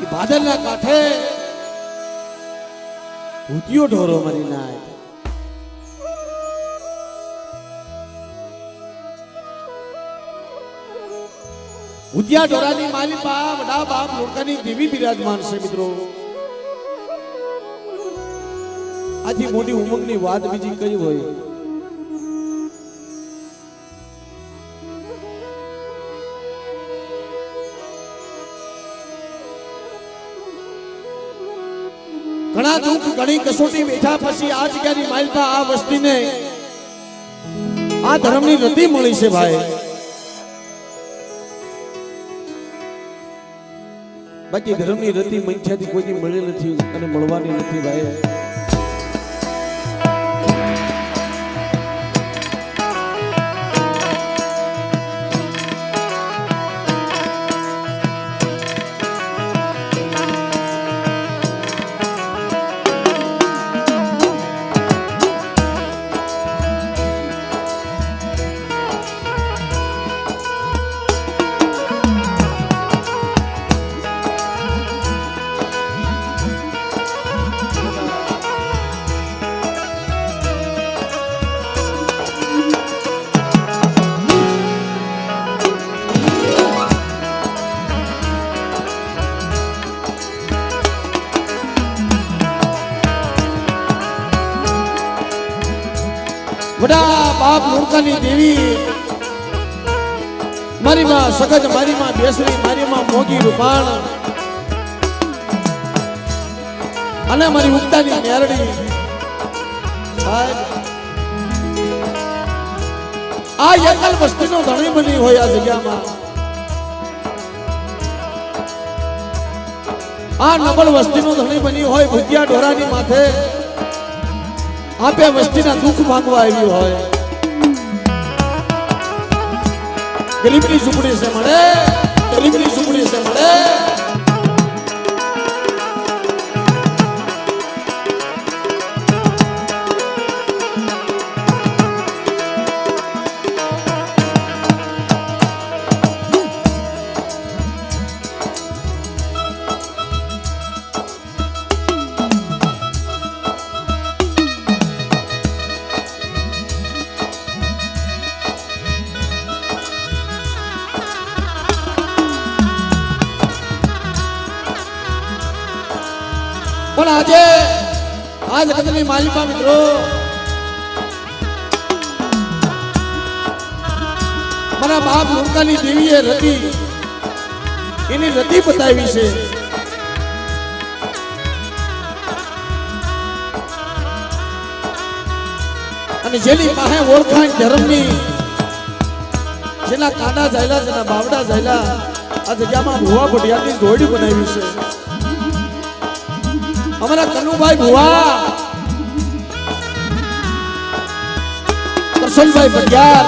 ભાદરના કાંઠે ભૂતિયો ઢોરો મરી નાય ભૂતિયા ઢોરાની માલિપા વડા બાપ લોકાની દેવી બિરાજમાન છે મિત્રો. આથી મોટી ઉમંગની વાત બીજી કઈ હોય? ઘણા દુઃખ ઘણી કસોટી બેઠા પછી આ જગ્યાની માલિપા આ વસ્તીને આ ધર્મની રતિ મળી છે ભાઈ. બાકી ધર્મની રતિ મંખ્યાથી કોઈ મળી નથી અને મળવાની નથી ભાઈ. વડા બાપ લોકાની દેવી મારી માં સગજ, મારી માં બેસરી, મારી માં મોગી રૂપાણ અને મારી ઉગતાની મેરડી આ એકલ વસ્તીનો ધણી બની હોય આ જગ્યામાં. આ નબળ વસ્તીનો ધણી બની હોય ભૂતિયા ઢોરાની માથે આપે વસ્તીના દુઃખ માંગવા આવ્યું હોય. ગરીબની ઝૂંપડી છે મળે, ગરીબની ઝૂંપડી છે મળે. પણ આજે આ જગતની માલિકા મિત્રો મારા બાપ લોકાની દેવીએ રતિ એની રતિ બતાવી છે. અને જેની પાસે ઓળખાણ ધર્મની, જેના કાંડા જાયલા, જેના બાવડા જાયલા, આ જગ્યામાં ભુવા પઢિયારની જોડી બનાવી છે. અમારા કનુભાઈ ભુવા, કરશનભાઈ પઢિયાર,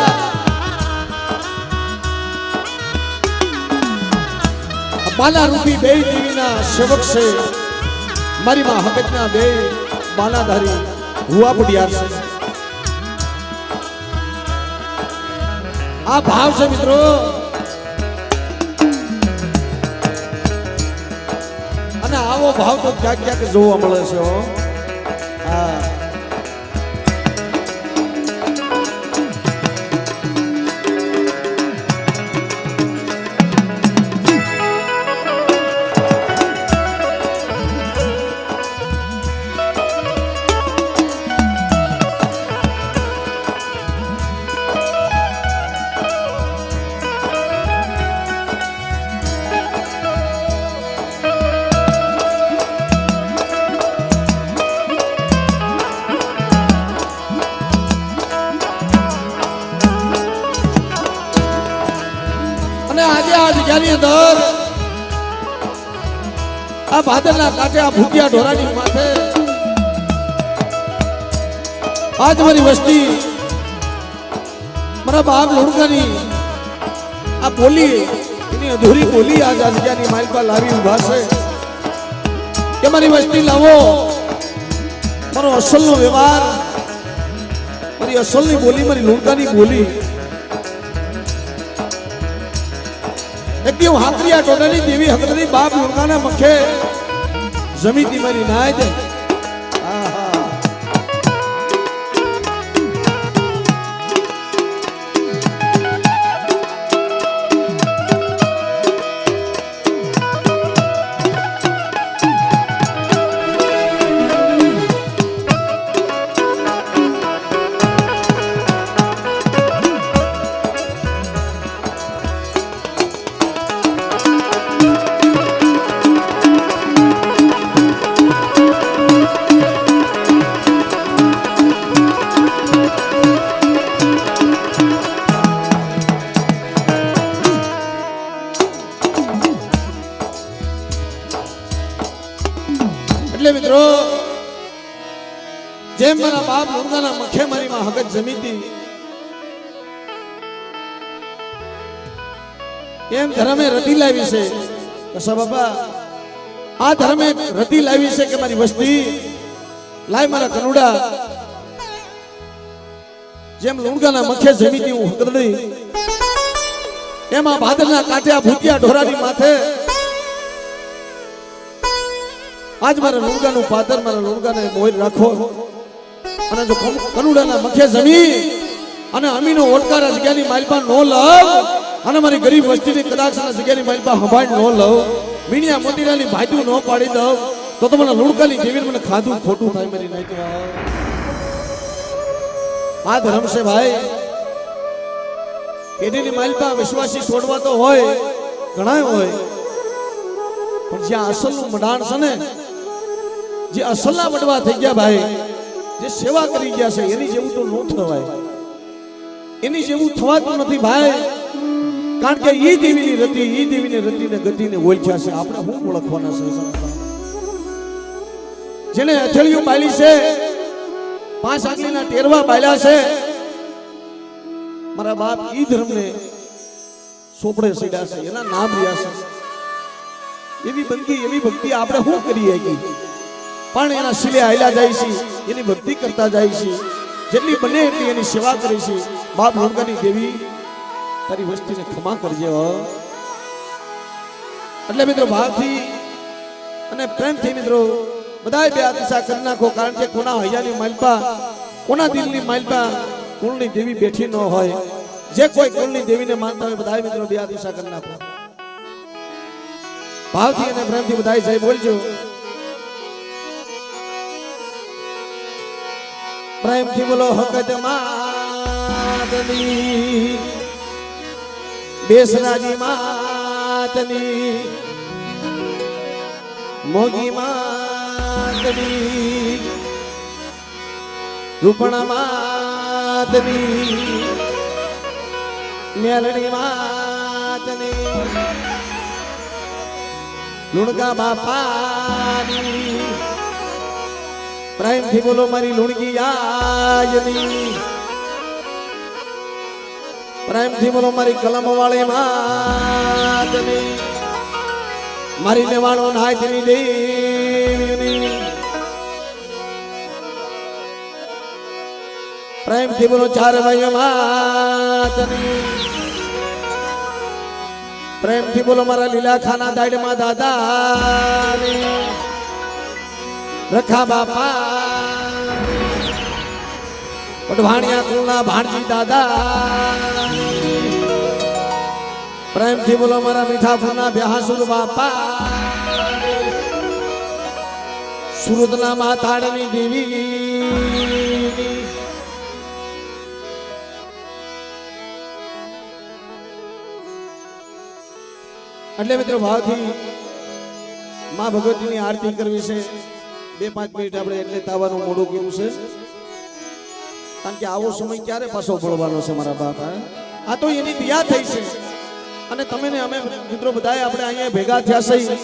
બાલા રૂપી બે દેવીના સેવક છે. મારી માં હકતના બે બાલાધારી ભુવા પઢિયાર છે. આ ભાવ છે મિત્રો. અને આવો ભાવ તો ક્યાંક ક્યાંક જોવા મળે છે. હા, જગ્યાની અંદર આ ભાદરના કાંઠે આ ભૂતિયા ઢોરાની માથે આજ મારી વસ્તી મારા બાપ લોણકાની આ બોલી એની અધૂરી બોલી આજ આ જગ્યાની મારી પાસે લાવી ઉભા છે કે મારી વસ્તી લાવો, મારો અસલનો વ્યવહાર, મારી અસલની બોલી, મારી લોણકાની બોલી કેમ કે હાકરિયા ટોટાની દેવી હકરની બાપ લુણકાના મખે જમીતી મારી નાય દે એટલે મિત્રો જેમ મારા બાપ લુણકાના મખે મારી માં હકત જમીતી એમ ધર્મે રતી લાવી છે કસા બાપા આ ધર્મે રતી લાવી છે કે મારી વસ્તી લાય મારા કનુડા જેમ લુણકાના મખે જમીતી હું હકરડી એમાં ભાદરના કાંઠે ભૂતિયા ઢોરાની માથે આજ મારા લુણકાનું પાદર મારા લુણકાને મોર રાખો અને જો કનુડાના મખે જમી અને અમીનો ઓટકારા જગ્યાની માલપા નો લવ અને મારી ગરીબ વસ્તીની કદાચના જગ્યાની માલપા હંભાળ નો લવ મીણિયા મોતીરાની ભાઈતું નો પાડી દઉં તો મને લુણકાની દેવીને મને ખાધું ખોટું થાય મારી નાઈ આ ધર્મ છે ભાઈ કેડીની માલપા વિશ્વાસી છોડવા તો હોય ઘણા હોય પણ જ્યાં અસલનું મડાણ છે ને જે અસલના વડવા થઈ ગયા ભાઈ જે સેવા કરી ગયા છે એની જેવું તો ન થવાય એની જેવું થવાતું નથી ભાઈ કારણ કે ઈ દેવીની રતિને ગતિને ઓળખ્યા છે આપણે શું ઓળખવાના છે જેને અથેળિયું બાળી છે 5 આંગળીના ટેરવા બાળ્યા છે મારા બાપ ઈ ધર્મને સોપડે સીડ્યા છે એના નામ રહ્યા છે એવી બંદગી એવી ભક્તિ આપણે શું કરીએ પણ એના શિલે આયલા જાય છે એની ભક્તિ કરતા જાય છે જેટલી બને એટલી એની સેવા કરી છે બાપ લુણકાની દેવી તારી વસ્તીને ક્ષમા કરજે એટલે મિત્રો ભાવથી અને પ્રેમથી મિત્રો બધાય બે આદિશા કરી નાખો કારણ કે કોના હૈયાની માલપા કોના દિલની માલપા કુળની દેવી બેઠી ન હોય જે કોઈ કુળની દેવીને માનતા હોય બધાય મિત્રો બે આદિશા કરી નાખો ભાવથી અને પ્રેમથી બધાય જય બોલજો પ્રેમથી બોલો હકત માતની બેસરાજી માતની મોગી માતની રૂપણા માતની મેલડી માતની લુણકા બાપાની પ્રેમથી બોલો મારી લુણકી આજની પ્રેમથી બોલો મારી કલમ વાળી માતની મારી લેવાણો નાચની દેવીની પ્રેમથી બોલો ચાર ભાઈઓ માતની પ્રેમથી બોલો મારા લીલા ખાના દાડમાં દાદાની રખા બાપા વઢવાણિયા કુળના ભાણજી દાદા પ્રેમથી બોલો મારા મીઠાપુરના બ્યાસુર બાપા સુરતના માતાડની દેવી એટલે મિત્રો ભાવથી માં ભગવતીની આરતી કરવી છે 2-5 મિનિટ આપણે એટલે તાવાનું મોડું કર્યું છે કારણ કે આવો સમય ક્યારે પાછો પડવાનો છે મારા બાપ આ તો એની દયા થઈ છે અને તમે ને અમે મિત્રો બધાએ આપણે અહીંયા ભેગા થયા સહી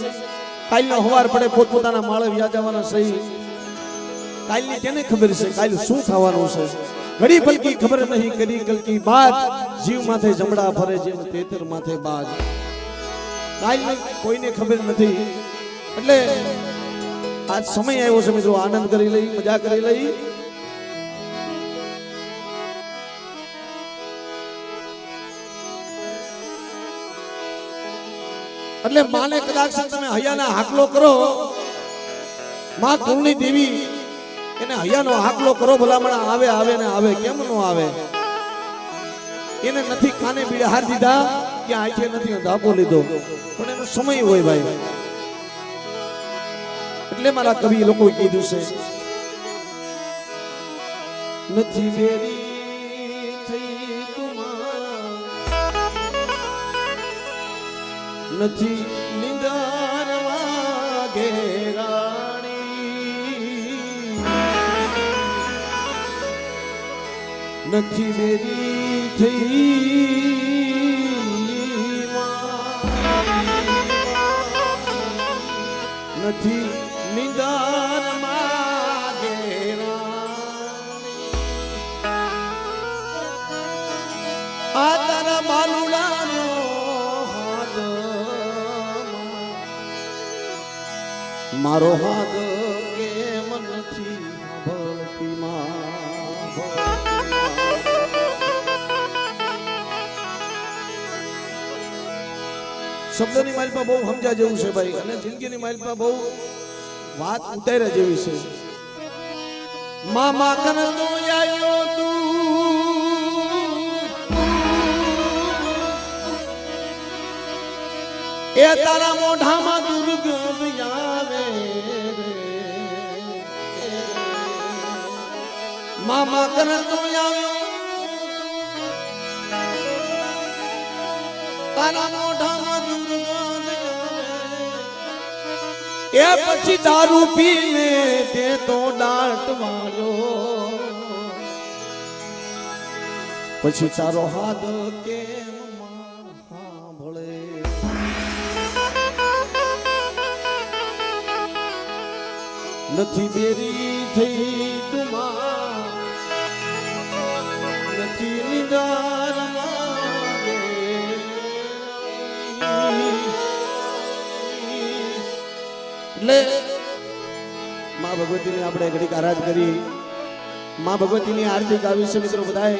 કાલનો હવાર પડે પોતપોતાના માળે વ્યા જવાના સહી કાલની કેને ખબર છે કાલ શું થવાનું છે ઘડી પલકી ખબર નહીં કરી કલકી બાદ જીવ માથે જમડા ફરે જેમ તેતર માથે બાજ કાલની કોઈને ખબર નથી એટલે આજ સમય આવ્યો છે મિત્રો આનંદ કરી લઈ મજા કરી લઈ એટલે માને કદાચ તમે હૈયાના હાકલો કરો, માં કુળની દેવી એને હૈયાનો હાકલો કરો, ભલામણ આવે આવે ને આવે, કેમ નો આવે? એને નથી કાને બીડે હાર દીધા કે આંખે નથી ધાપો લીધો, પણ એનો સમય હોય ભાઈ. એટલે મારા કવિ લોકો કીધું છે, નથી વેરી થઈ તુમા, નથી નિંદરવા ઘેરાણી, નથી વેરી થઈ નથી નિદાનમાં ઘેરાણી, આ તારા બાલુડાનો હાથ, મારો હાથ કેમ નથી ભળતી માં. શબ્દની માલિપા બહુ સમજ્યા જેવું છે ભાઈ, અને જિંદગીની માલિપા બહુ વાત ઉતાર્યા જેવી છે. મામા કરતો આવ્યો તું, એ તારા મોઢામાં દુર્ગંધ આવે રે. મામા કરતો આવ્યો તારા મોઢામાં એ પછી દારૂ પીને તે તો દાટ વાળ્યો, પછી તારો હાથ કેમ સાંભળે. નથી બેરી થઈ તુમા, નથી નિદારમાં એટલે માં ભગવતીને આપણે ઘડીક આરાધ કરી, માં ભગવતીની આરતી ગાવી છે. મિત્રો બધાએ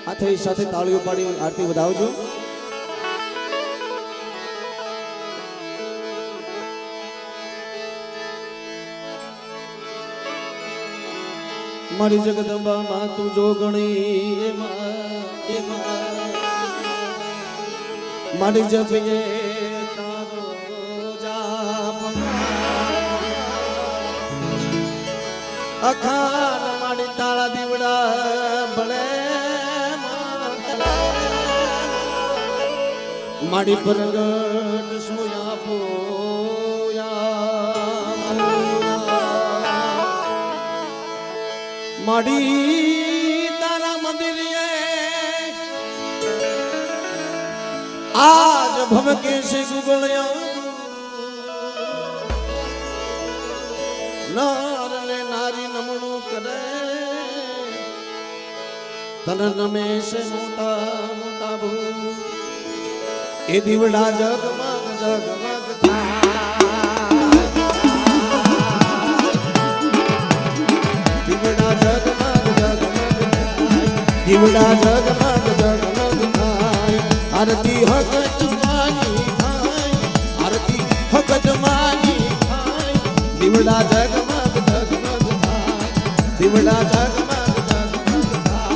હાથે સાથે તાળીઓ પાડી આરતી વધાવજો. મારી જગદંબા માં તું જોગણી, મારી જપીએ અખાન માડી તાળા દીવડા ભલે, માડી પ્રગટ સોયા પોયા, માડી તારા મંદિરે આજ ભવકે છે ગુગળ્યા, નર ને નારી નમણું કરે, તન નમે છે મોટા મોટા ભૂ, એ દીવડા જગમગ જગમગ થાય, દીવડા જગમગ જગમગ થાય, દીવડા જગમગ જગમગ થાય. આરતી હકત માની થાય, આરતી હકત માની થાય, દીવડા જગમગ જગમગ થાય, દીવડા જગમગ જગમગ થાય.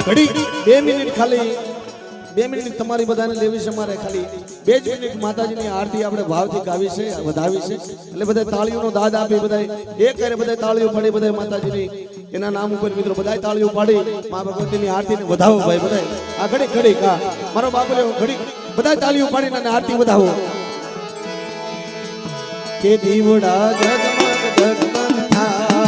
ઘડી 2 મિનિટ ખાલી 2 મિનિટ તમારી બધાને લેવી છે. મારે ખાલી 2 જ મિનિટ માતાજીની આરતી આપણે ભાવથી ગાવી છે, વધાવી છે. એટલે બધા તાળીઓનો દાદ આપી, બધા એક કરે બધા તાળીઓ પાડી, બધા માતાજીની એના નામ ઉપર મિત્રો બધા તાળીઓ પાડી મા ભગવતીની આરતીને વધાવો ભાઈ. બધા આ ઘડી ઘડી કા મારો બાપુ ઘડી બધા તાળીઓ પાડીને અને આરતી વધાવો. કે દીવડા જગમગ જગમગ થાય,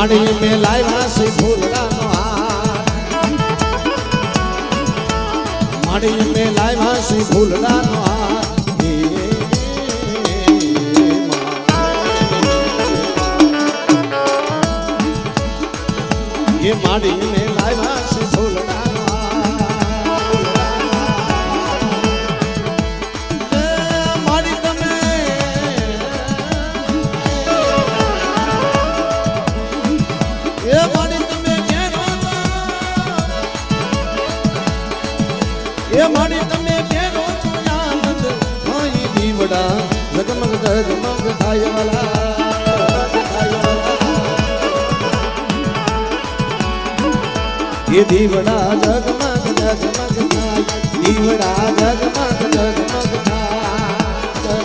માડી મેં લાવ્યા છે ફૂલડાનો હાર માડી મેં લાવ્યા છે ફૂલડાનો હાર એ માડી મેં લાવ્યા છે ફૂલડાનો માડી તમે એ માડી તમે કેરો એ માડી તમે કેરો આનંદ ભાઈ દીવડા જગમગ જગમગ થાય વાલા ये दीवड़ा जगमग जगमग थाय दीवड़ा जगमग जगमग थाय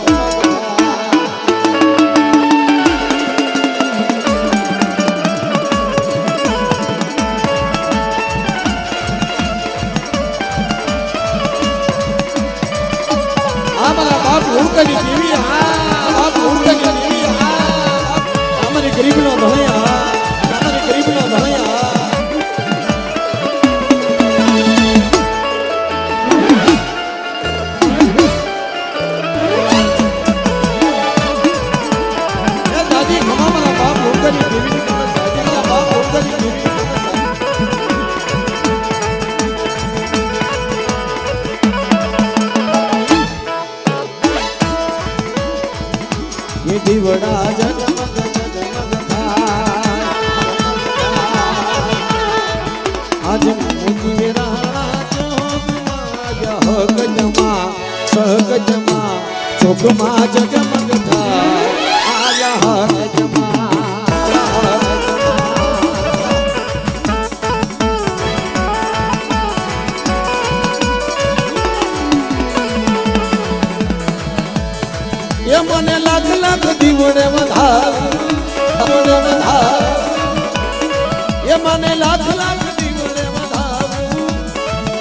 हमारा बाप उड़कनी देवी बाप उड़कनी देवी हमारी गरीबनो भैया हमारी गरीबनो भैया ये दीवड़ा जगमग जगमग थाय आज मुझे राणा चौकमा यह गजमा सहगजमा चौकमा जगमग थाय आया गजमा ये मने लाख लाख दीवड़े वधार ये मने लाख लाख दीवड़े वधार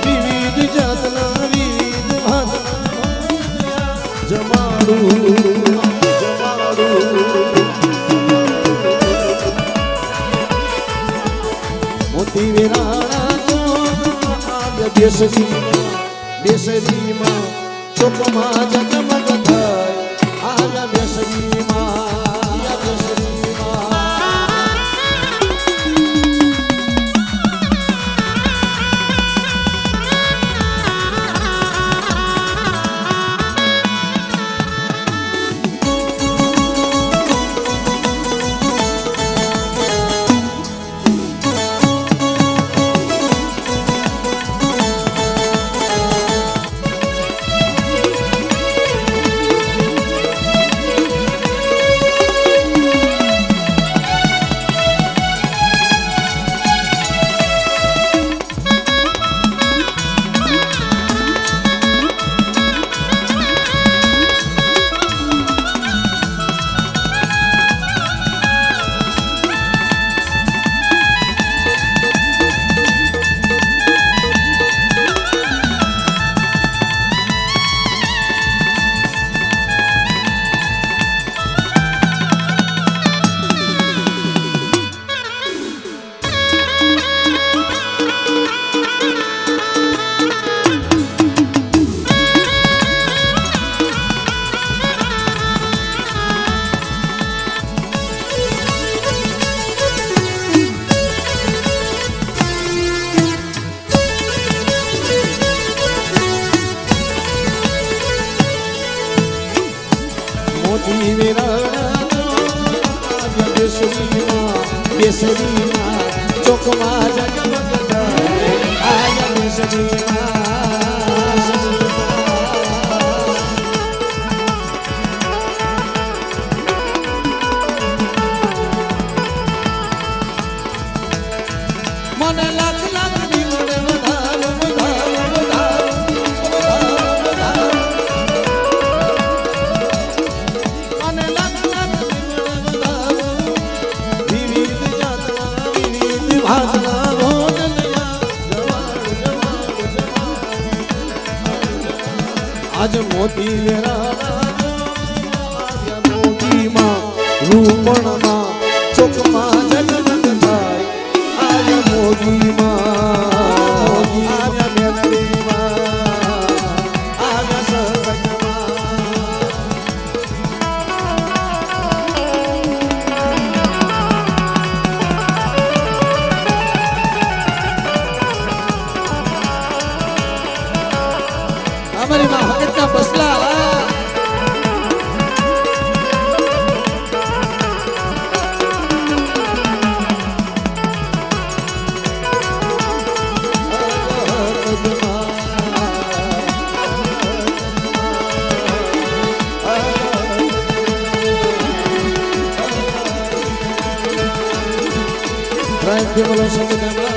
विविध जातना विविध भातना जमाड़ू जमाड़ू मोती वेराणा चौक बेसरी मां चौकमा जगमग थाय आया बेसरी मां बेसरी मां मोती वेराणा बेसरी मां चौकमा जगमग थाय आया बेसरी मने लाख लाख दीवड़े वधार वधार वधार वधार मने लाख लाख दीवड़े वधार विविध जातना विविध भातना भोजनया जमाड़ जमाड़ जमाड़ आज मोती वेराणा मोती मां रूपण मां चौकमा जगमग મોજી માં આવ્યા મેલડી માં આવ્યા સગનમાં અમારી માં હકતના બસલા બોલો સગનમાં